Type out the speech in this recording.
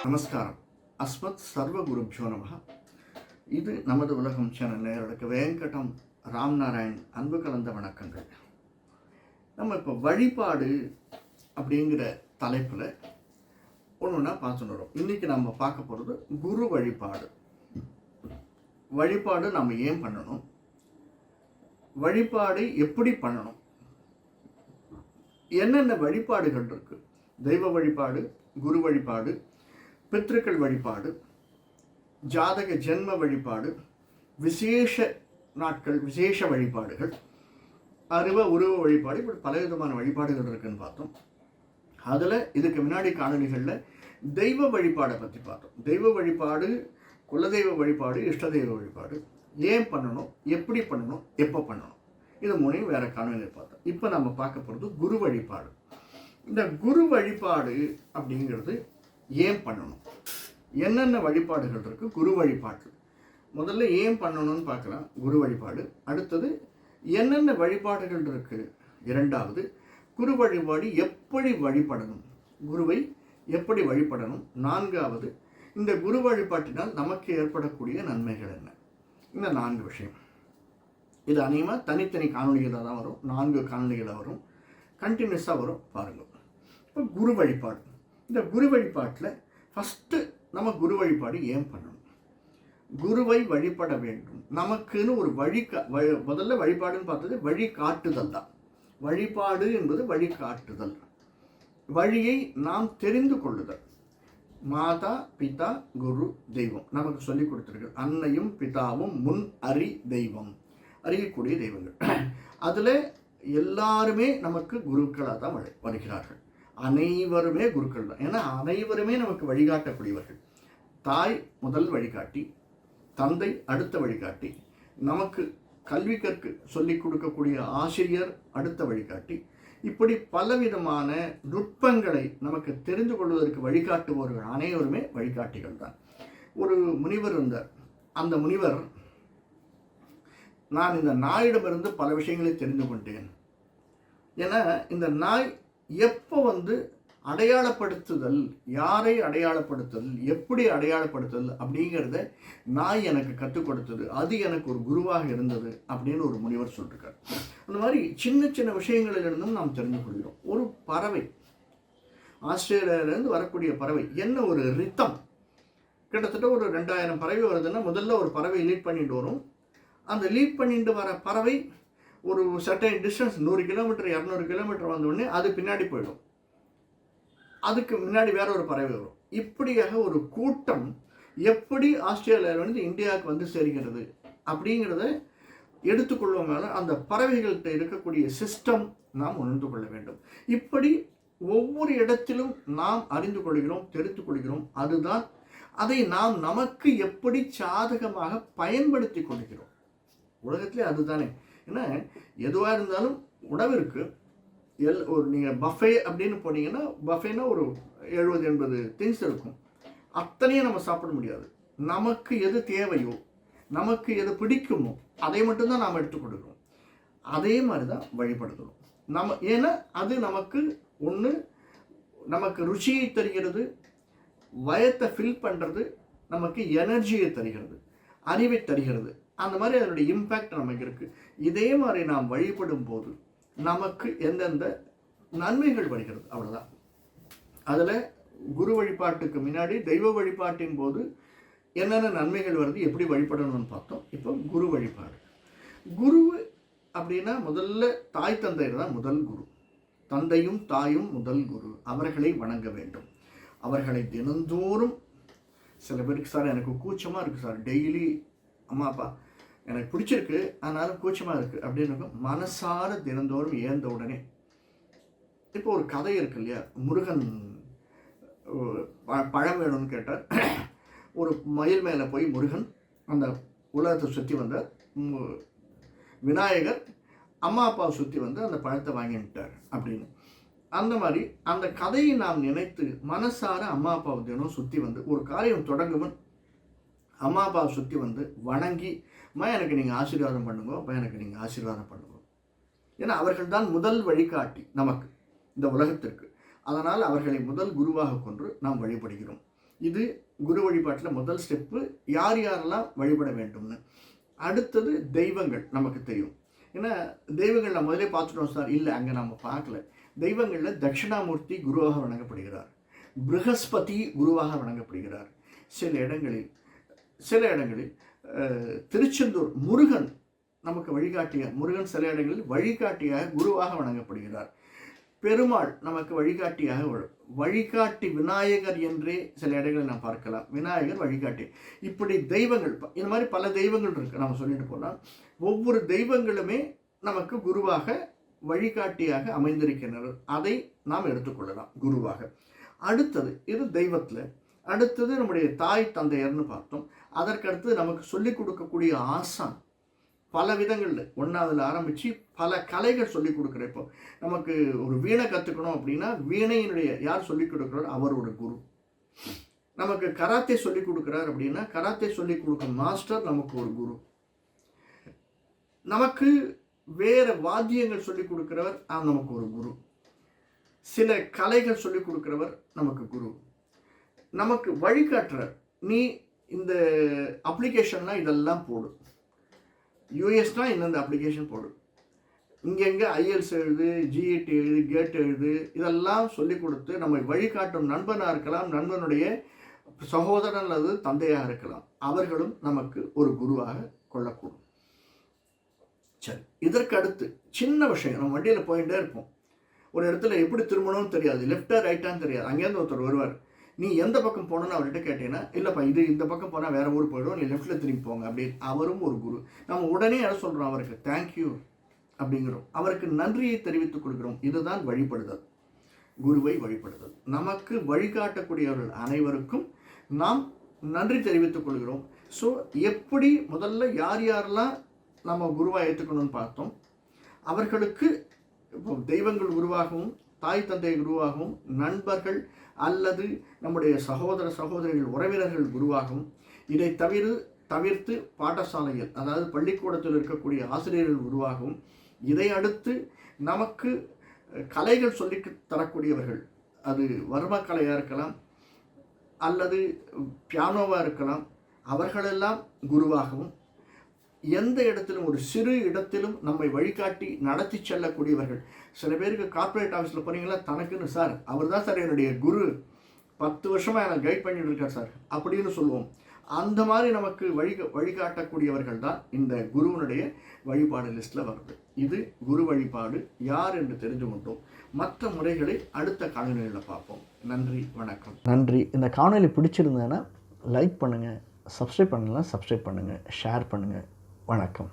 நமஸ்காரம். அஸ்மத் சர்வ குருப்ஜோ நமஹ. இது நமது உலகம் சேனல் நேயர்களுக்கு வேங்கடம் ராம்நாராயண் அன்பு கலந்த வணக்கங்கள். நம்ம இப்போ வழிபாடு அப்படிங்கிற தலைப்பில் ஒன்றுனா பார்த்துன்னு வரோம். இன்றைக்கி நம்ம பார்க்க போகிறது குரு வழிபாடு. வழிபாடு நம்ம ஏன் பண்ணணும், வழிபாடு எப்படி பண்ணணும், என்னென்ன வழிபாடுகள் இருக்குது, தெய்வ வழிபாடு, குரு வழிபாடு, பித்ருக்கள் வழிபாடு, ஜாதக ஜென்ம வழிபாடு, விசேஷ நாட்கள் விசேஷ வழிபாடுகள், உருவ வழிபாடு, இப்படி பலவிதமான வழிபாடுகள் இருக்குன்னு பார்த்தோம். அதில் இதுக்கு முன்னாடி காணொலிகளில் தெய்வ வழிபாடை பற்றி பார்த்தோம். தெய்வ வழிபாடு, குலதெய்வ வழிபாடு, இஷ்ட தெய்வ வழிபாடு ஏன் பண்ணணும், எப்படி பண்ணணும், எப்போ பண்ணணும், இது மூணையும் வேறு காணொலியில் பார்த்தோம். இப்போ நம்ம பார்க்க போகிறது குரு வழிபாடு. இந்த குரு வழிபாடு அப்படிங்கிறது ஏன் பண்ணணும், என்னென்ன வழிபாடுகள் இருக்குது குரு வழிபாட்டு. முதல்ல ஏன் பண்ணணும்னு பார்க்கலாம் குரு வழிபாடு. அடுத்தது என்னென்ன வழிபாடுகள் இருக்குது, இரண்டாவது குரு வழிபாடு எப்படி வழிபடணும், குருவை எப்படி வழிபடணும், நான்காவது இந்த குரு வழிபாட்டினால் நமக்கு ஏற்படக்கூடிய நன்மைகள் என்ன. இந்த 4 விஷயம் இது அநேகமாக தனித்தனி காணொலிகளாக தான் வரும், 4 காணொலிகளாக வரும், கண்டினியூஸாக வரும் பாருங்கள். இப்போ குரு வழிபாடு. இந்த குரு வழிபாட்டில் ஃபஸ்ட்டு நம்ம குரு வழிபாடு ஏன் பண்ணணும், குருவை வழிபட வேண்டும். நமக்குன்னு ஒரு முதல்ல வழிபாடுன்னு பார்த்தது வழிகாட்டுதல் தான். வழிபாடு என்பது வழிகாட்டுதல், வழியை நாம் தெரிந்து கொள்ளுதல். மாதா பிதா குரு தெய்வம் நமக்கு சொல்லி கொடுத்துருக்கு. அன்னையும் பிதாவும் முன் தெய்வம், அறியக்கூடிய தெய்வங்கள். அதில் எல்லாருமே நமக்கு குருக்களாக தான் வருகிறார்கள். அனைவருமே குருக்கள் தான். ஏன்னா அனைவருமே நமக்கு வழிகாட்டக்கூடியவர்கள். தாய் முதல் வழிகாட்டி, தந்தை அடுத்த வழிகாட்டி, நமக்கு கல்வி கற்க சொல்லிக் கொடுக்கக்கூடிய ஆசிரியர் அடுத்த வழிகாட்டி, இப்படி பலவிதமான நுட்பங்களை நமக்கு தெரிந்து கொள்வதற்கு வழிகாட்டுபவர்கள் அனைவருமே வழிகாட்டிகள் தான். ஒரு முனிவர் இருந்தார். அந்த முனிவர், நான் இந்த நாயிடமிருந்து பல விஷயங்களை தெரிந்து கொண்டேன். ஏன்னா இந்த நாய் எப்போ அடையாளப்படுத்துதல், யாரை அடையாளப்படுத்துதல், எப்படி அடையாளப்படுத்துதல் அப்படிங்கிறத நாய் எனக்கு கற்றுக் கொடுத்தது, அது எனக்கு ஒரு குருவாக இருந்தது அப்படின்னு ஒரு முனிவர் சொல்லியிருக்கார். அந்த மாதிரி சின்ன சின்ன விஷயங்களிலிருந்தும் நாம் தெரிந்து கொள்கிறோம். ஒரு பறவை, ஆஸ்திரேலியாவிலேருந்து வரக்கூடிய பறவை என்ன ஒரு ரித்தம், கிட்டத்தட்ட ஒரு 2000 பறவை வருதுன்னா முதல்ல ஒரு பறவை லீட் பண்ணிட்டு வரும். அந்த லீட் பண்ணிட்டு வர பறவை ஒரு சர்டைன் டிஸ்டன்ஸ் 100 கிலோமீட்டர் 200 கிலோமீட்டர் வந்தோடனே அது பின்னாடி போயிடும். அதுக்கு முன்னாடி வேற ஒரு பறவை வரும். இப்படியாக ஒரு கூட்டம் எப்படி ஆஸ்திரேலியாவிலிருந்து இந்தியாவுக்கு சேர்கிறது அப்படிங்கிறத எடுத்துக்கொள்வாங்க. அந்த பறவைகள்கிட்ட இருக்கக்கூடிய சிஸ்டம் நாம் உணர்ந்து கொள்ள வேண்டும். இப்படி ஒவ்வொரு இடத்திலும் நாம் அறிந்து கொள்கிறோம், தெரிந்து கொள்கிறோம். அதுதான் அதை நாம் நமக்கு எப்படி சாதகமாக பயன்படுத்தி கொள்கிறோம். உலகத்திலே அதுதானே. ஏன்னா எதுவாக இருந்தாலும் உணவிற்கு நீங்கள் பஃபே அப்படின்னு போனீங்கன்னா, பஃபேனா ஒரு 70-80 திங்ஸ் இருக்கும். அத்தனையும் நம்ம சாப்பிட முடியாது. நமக்கு எது தேவையோ, நமக்கு எது பிடிக்குமோ அதை மட்டும்தான் நாம் எடுத்து கொடுக்குறோம். அதே மாதிரி தான் வழிபடுத்துகிறோம் ஏன்னா அது நமக்கு ஒன்று நமக்கு ருச்சியை தருகிறது, வயத்தை ஃபில் பண்ணுறது, நமக்கு எனர்ஜியை தருகிறது, அறிவை தருகிறது. அந்த மாதிரி அதனுடைய இம்பேக்ட் நமக்கு இருக்குது. இதே மாதிரி நாம் வழிபடும் போது நமக்கு எந்தெந்த நன்மைகள் வருகிறது, அவ்வளோதான். அதில் குரு வழிபாட்டுக்கு முன்னாடி தெய்வ வழிபாட்டின் போது என்னென்ன நன்மைகள் வருது, எப்படி வழிபடணும்னு பார்த்தோம். இப்போ குரு வழிபாடு. குரு அப்படின்னா முதல்ல தாய் தந்தையர் தான் முதல் குரு. தந்தையும் தாயும் முதல் குரு. அவர்களை வணங்க வேண்டும். அவர்களை தினந்தோறும், சில பேருக்கு சார் எனக்கு கூச்சமாக இருக்குது சார், டெய்லி அம்மா அப்பா எனக்கு பிடிச்சிருக்கு ஆனாலும் கூச்சமாக இருக்குது அப்படின்னு மனசார தினந்தோறும் ஏந்த உடனே, இப்போ ஒரு கதை இருக்கு இல்லையா, முருகன் பழம் வேணும்னு கேட்டார். ஒரு மயில் மேலே போய் முருகன் அந்த உலகத்தை சுற்றி வந்தார். விநாயகர் அம்மா அப்பாவை சுற்றி அந்த பழத்தை வாங்கிட்டார் அப்படின்னு. அந்த மாதிரி அந்த கதையை நாம் நினைத்து மனசார அம்மா அப்பாவை தினம் சுற்றி ஒரு காரியம் தொடங்குவன் அம்மா அப்பாவை சுற்றி வணங்கி, அம்மா எனக்கு நீங்கள் ஆசீர்வாதம் பண்ணுங்க, அப்பா எனக்கு நீங்கள் ஆசீர்வாதம் பண்ணுங்க. ஏன்னா அவர்கள் தான் முதல் வழிகாட்டி நமக்கு இந்த உலகத்திற்கு. அதனால் அவர்களை முதல் குருவாக கொண்டு நாம் வழிபடுகிறோம். இது குரு வழிபாட்டில் முதல் ஸ்டெப்பு, யார் யாரெல்லாம் வழிபட வேண்டும்னு. அடுத்தது தெய்வங்கள் நமக்கு தெரியும். ஏன்னா தெய்வங்கள் நம்ம முதலே பார்த்துட்டோம் சார், இல்லை அங்கே நம்ம பார்க்கல. தெய்வங்களில் தட்சிணாமூர்த்தி குருவாக வணங்கப்படுகிறார், ப்ரஹஸ்பதி குருவாக வணங்கப்படுகிறார். சில இடங்களில் திருச்செந்தூர் முருகன் நமக்கு வழிகாட்டியாக, முருகன் சில இடங்களில் வழிகாட்டியாக குருவாக வணங்கப்படுகிறார். பெருமாள் நமக்கு வழிகாட்டியாக, வழிகாட்டி விநாயகர் என்றே சில இடங்களில் நாம் பார்க்கலாம். விநாயகர் வழிகாட்டி. இப்படி தெய்வங்கள், இந்த மாதிரி பல தெய்வங்கள் இருக்குது. நம்ம சொல்லிட்டு போனால் ஒவ்வொரு தெய்வங்களுமே நமக்கு குருவாக வழிகாட்டியாக அமைந்திருக்கின்றனர். அதை நாம் எடுத்துக்கொள்ளலாம் குருவாக. அடுத்தது இது தெய்வத்தில். அடுத்தது நம்முடைய தாய் தந்தையர்னு பார்த்தோம். அதற்கடுத்து நமக்கு சொல்லிக் கொடுக்கக்கூடிய ஆசான் பல விதங்களில், ஒன்றாவதுல ஆரம்பித்து பல கலைகள் சொல்லிக் கொடுக்குற. இப்போ நமக்கு ஒரு வீணை கற்றுக்கணும் அப்படின்னா வீணையினுடைய யார் சொல்லிக் கொடுக்குறார், அவரோட குரு. நமக்கு கராத்தே சொல்லிக் கொடுக்குறார் அப்படின்னா கராத்தே சொல்லிக் கொடுக்கும் மாஸ்டர் நமக்கு ஒரு குரு. நமக்கு வேறு வாத்தியங்கள் சொல்லிக் கொடுக்குறவர் நமக்கு ஒரு குரு. சில கலைகள் சொல்லிக் கொடுக்குறவர் நமக்கு குரு. நமக்கு வழிகாட்டுறார், நீ இந்த அப்ளிகேஷன்லாம் இதெல்லாம் போடு, யூஎஸ்னால் இந்தந்த அப்ளிகேஷன் போடு, இங்கெங்கே ஐஎல்ஸ் எழுது, ஜிஇடி எழுது, கேட் எழுது, இதெல்லாம் சொல்லிக் கொடுத்து நம்மை வழிகாட்டும் நண்பனாக இருக்கலாம், நண்பனுடைய சகோதரன் அல்லது தந்தையாக இருக்கலாம். அவர்களும் நமக்கு ஒரு குருவாக கொள்ளக்கூடும். சரி, இதற்கு அடுத்து சின்ன விஷயம், நம்ம வண்டியில் போயிட்டே இருப்போம். ஒரு இடத்துல எப்படி திரும்பணும்னு தெரியாது, லெஃப்டா ரைட்டான்னு தெரியாது. அங்கேருந்து ஒருத்தர் வருவார், நீ எந்த பக்கம் போகணுன்னு அவர்கிட்ட கேட்டீங்கன்னா, இல்லைப்பா இது இந்த பக்கம் போனால் வேறு ஊர் போய்டும், நீ லெஃப்ட்டில் திரும்பி போங்க அப்படின்னு. அவரும் ஒரு குரு. நம்ம உடனே என்ன சொல்கிறோம், அவருக்கு தேங்க்யூ அப்படிங்கிறோம், அவருக்கு நன்றியை தெரிவித்துக் கொடுக்குறோம். இதுதான் வழிபடுதல், குருவை வழிபடுதல். நமக்கு வழிகாட்டக்கூடியவர்கள் அனைவருக்கும் நாம் நன்றி தெரிவித்துக் கொள்கிறோம். ஸோ எப்படி முதல்ல யார் யாரெல்லாம் நம்ம குருவாக ஏற்றுக்கணும்னு பார்த்தோம். அவர்களுக்கு இப்போ தெய்வங்கள் குருவாகவும், தாய் தந்தை குருவாகவும், நண்பர்கள் அல்லது நம்முடைய சகோதர சகோதரிகள் உறவினர்கள் குருவாகவும், இதை தவிர்த்து பாடசாலையில் அதாவது பள்ளிக்கூடத்தில் இருக்கக்கூடிய ஆசிரியர்கள் குருவாகவும், இதை அடுத்து நமக்கு கலைகள் சொல்லி தரக்கூடியவர்கள், அது வர்ம கலையாக இருக்கலாம் அல்லது பியானோவாக இருக்கலாம், அவர்களெல்லாம் குருவாகவும், எந்த இடத்திலும் ஒரு சிறு இடத்திலும் நம்மை வழிகாட்டி நடத்தி செல்லக்கூடியவர்கள். சில பேருக்கு கார்ப்பரேட் ஆஃபீஸில் போனீங்களா, தனக்குன்னு சார் அவர் தான் சார் என்னுடைய குரு, 10 வருஷமாக எனக்கு கைட் பண்ணிட்டு இருக்கார் சார் அப்படின்னு சொல்லுவோம். அந்த மாதிரி நமக்கு வழிகாட்டக்கூடியவர்கள் தான் இந்த குருவனுடைய வழிபாடு லிஸ்ட்டில் வருது. இது குரு வழிபாடு யார் என்று தெரிந்து கொண்டோம். மற்ற முறைகளை அடுத்த காணொலியில் பார்ப்போம். நன்றி, வணக்கம். நன்றி. இந்த காணொலி பிடிச்சிருந்தேன்னா லைக் பண்ணுங்கள், சப்ஸ்கிரைப் பண்ணலாம் சப்ஸ்கிரைப் பண்ணுங்கள், ஷேர் பண்ணுங்கள். வணக்கம்.